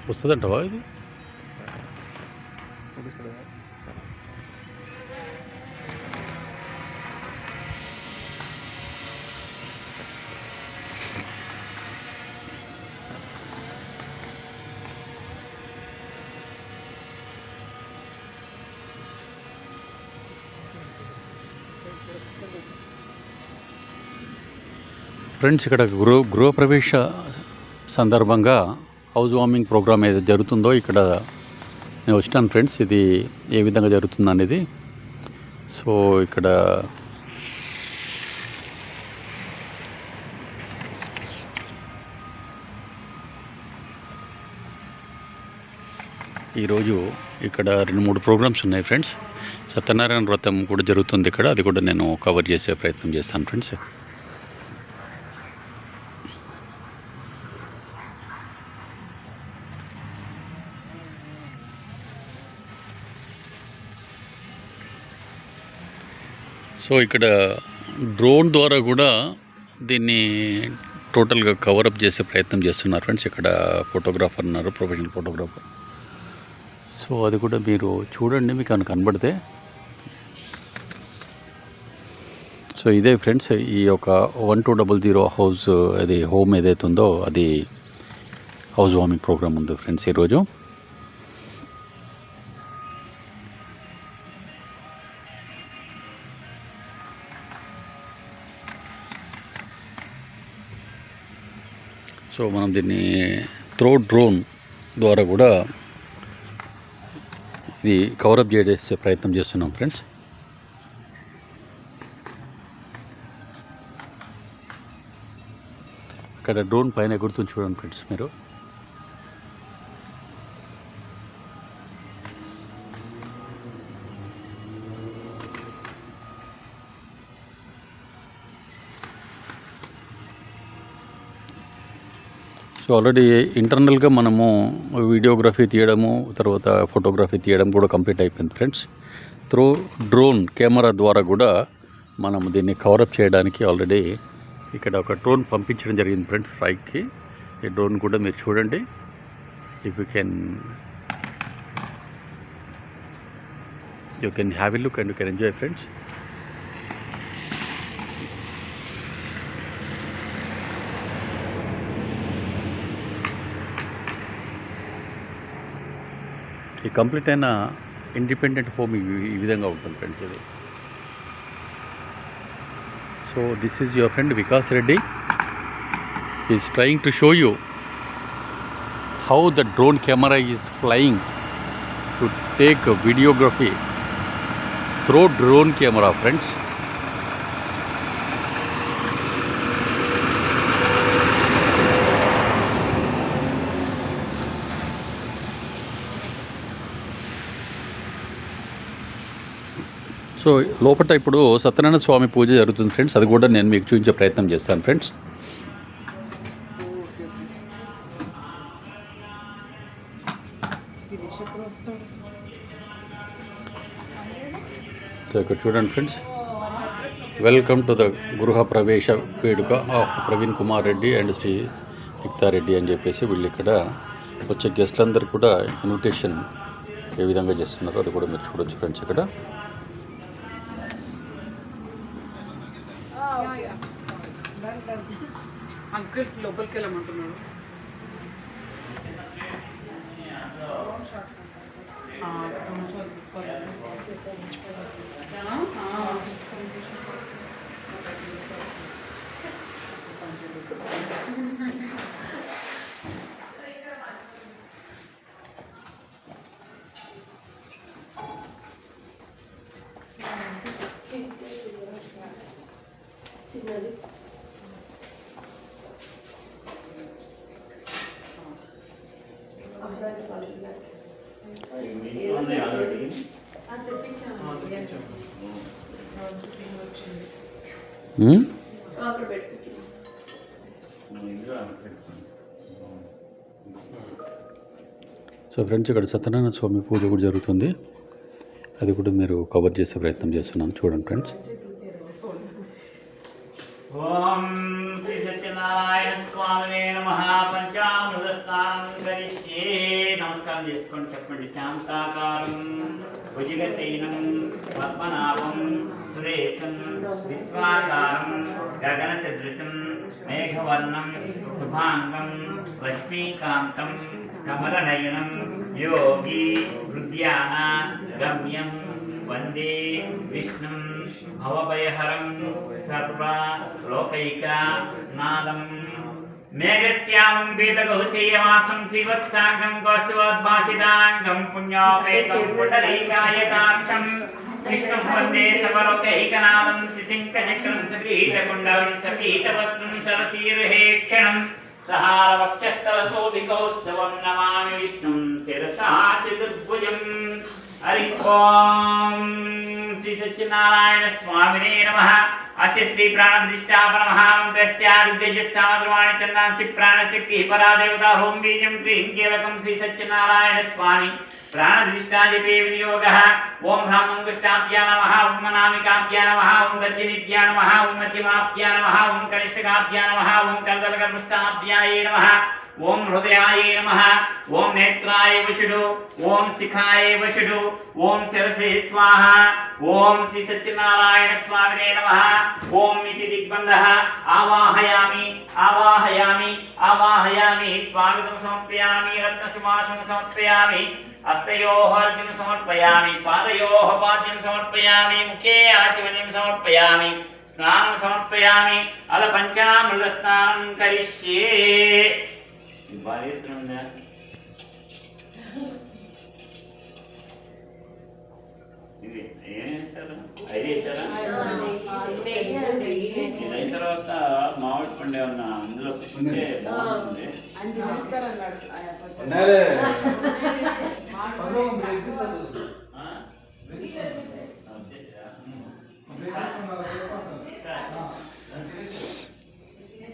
వస్తుందంటవా ఇది? ఫ్రెండ్స్, ఇక్కడ గృహప్రవేశ సందర్భంగా హౌస్ వార్మింగ్ ప్రోగ్రామ్ ఏదైతే జరుగుతుందో ఇక్కడ నేను వచ్చినాను ఫ్రెండ్స్. ఇది ఏ విధంగా జరుగుతుంది అనేది. సో ఇక్కడ ఈరోజు ఇక్కడ 2-3 ప్రోగ్రామ్స్ ఉన్నాయి ఫ్రెండ్స్. సత్యనారాయణ వ్రతం కూడా జరుగుతుంది ఇక్కడ. అది కూడా నేను కవర్ చేసే ప్రయత్నం చేస్తాను ఫ్రెండ్స్. సో ఇక్కడ డ్రోన్ ద్వారా కూడా దీన్ని టోటల్గా కవరప్ చేసే ప్రయత్నం చేస్తున్నారు ఫ్రెండ్స్. ఇక్కడ ఫోటోగ్రాఫర్ ఉన్నారు, ప్రొఫెషనల్ ఫోటోగ్రాఫర్. సో అది కూడా మీరు చూడండి, మీకు ఏమైనా కనబడితే. సో ఇదే ఫ్రెండ్స్, ఈ యొక్క 1200 హౌస్ అది హోమ్ ఏదైతే ఉందో అది హౌస్ వార్మింగ్ ప్రోగ్రామ్ ఉంది ఫ్రెండ్స్ ఈరోజు. సో మనం దీన్ని డ్రోన్ ద్వారా కూడా ఇది కవరప్ చేసే ప్రయత్నం చేస్తున్నాం ఫ్రెండ్స్. ఇక్కడ డ్రోన్ పైన ఎగురుతుంది చూడండి ఫ్రెండ్స్ మీరు. సో ఆల్రెడీ ఇంటర్నల్గా మనము వీడియోగ్రఫీ తీయడము, తర్వాత ఫోటోగ్రఫీ తీయడం కూడా కంప్లీట్ అయిపోయింది ఫ్రెండ్స్. డ్రోన్ కెమెరా ద్వారా కూడా మనం దీన్ని కవరప్ చేయడానికి ఆల్రెడీ ఇక్కడ ఒక డ్రోన్ పంపించడం జరిగింది ఫ్రెండ్స్ ఫ్లైట్కి. ఈ డ్రోన్ కూడా మీరు చూడండి. If you can have a look and you can enjoy friends. ఈ కంప్లీట్ అయిన ఇండిపెండెంట్ హోమ్ ఈ విధంగా ఉంటుంది ఫ్రెండ్స్ ఇది. So this is your friend Vikas Reddy is trying to show you how the drone camera is flying to take videography through drone camera friends. So లోపల ఇప్పుడు సత్యనారాయణ స్వామి పూజ జరుగుతుంది friends. అది కూడా నేను మీకు చూపించే ప్రయత్నం చేస్తాను ఫ్రెండ్స్. సో ఇక్కడ చూడండి ఫ్రెండ్స్, వెల్కమ్ టు ద గృహ ప్రవేశ వేడుక ఆఫ్ ప్రవీణ్ కుమార్ రెడ్డి అండ్ శ్రీ రెడ్డి అని చెప్పేసి వీళ్ళు ఇక్కడ వచ్చే గెస్ట్లందరూ కూడా ఇన్విటేషన్ ఏ విధంగా చేస్తున్నారో అది కూడా మీరు చూడొచ్చు ఫ్రెండ్స్. ఇక్కడ అంకుల్ లోపలికి వెళ్ళమంటున్నాడు. సో ఫ్రెండ్స్, ఇక్కడ సత్యనారాయణ స్వామి పూజ కూడా జరుగుతుంది. అది కూడా మీరు కవర్ చేసే ప్రయత్నం చేస్తున్నాను. చూడండి ఫ్రెండ్స్. ఓం శ్రీ సత్యనారాయణ స్వామినే నమః. పంచామృత స్నానం కరిష్యే. నమస్కారం చేసుకోండి, చెప్పండి. శాంతాకారం భుజగశయనం పద్మనాభం సురేశం విశ్వాకారం గగన సదృశం మేఘవర్ణం శుభాంగం లక్ష్మీకాంతం కమలనయనం యోగి హృద్యాన గమ్యం వందే విష్ణుం భవభయహరం సర్వ లోకైక నాదం. మేఘశ్యామం పీతకౌశేయవాసం శ్రీవత్సాంగం కౌస్తుభోద్భాసితాంగం పుణ్యోపేతం పుండరీకాయతాక్షం విష్ణుం వందే సర్వలోకైకనాథం. శిశింకచక్రం కిరీటకుండలం సపీతవస్త్రం సరసీర్హేక్షణం సహారవక్షస్థలశోభికౌత్సవం నమామి విష్ణుం శిరసా చతుర్భుజం. హరి ఓం శ్రీ సత్యనారాయణ స్వామినే నమః. అస్య శ్రీ ప్రాణప్రతిష్ఠాపన మహామంత్రస్యారుద్యజస్సామద్రవాణి చందాంసి ప్రాణశక్తి పరాదేవతా హోం బీజం క్లీం కీలకం శ్రీ సత్యనారాయణ స్వామి ప్రాణప్రతిష్ఠా జపే వినియోగః. ఓం హ్రామంగుష్టాభ్యా నమః, ఓం మనామికాభ్యా నమః, ఓం గర్జనిభ్యా నమః, ఓం మధ్యమాభ్యా నమః, ఓం కనిష్ఠకాభ్యా నమః, ఓం కరదలకర్ముష్టాభ్యాయే నమః, ఓం హృదయాయ నమః, ఓం నేత్రాయ వషుడు, ఓం శిఖాయ వషుడు, ఓం శిరసే స్వాహ. ఓం శ్రీ సత్యనారాయణ స్వామినే నమః. ఓం ఇతి దిగ్బంధః ఆవాహయామి ఆవాహయామి ఆవాహయామి. స్వాగతం సమర్పయామి, రత్నసుమాసం సమర్పయామి, హస్తయోః అర్ఘ్యం సమర్పయామి, పాదయోః పాద్యం సమర్పయామి, ముఖే ఆచమనీయం సమర్పయామి, స్నానం సమర్పయామి, అల పంచామృత స్నానం కరిష్యే. బాధ్యతనుందా? ఇది ఏం వేశారు? 5 వేశారా? ఇది అయిన తర్వాత మామిడి పండు ఏమన్నా అందులో ఉంటే బాగుంటుంది.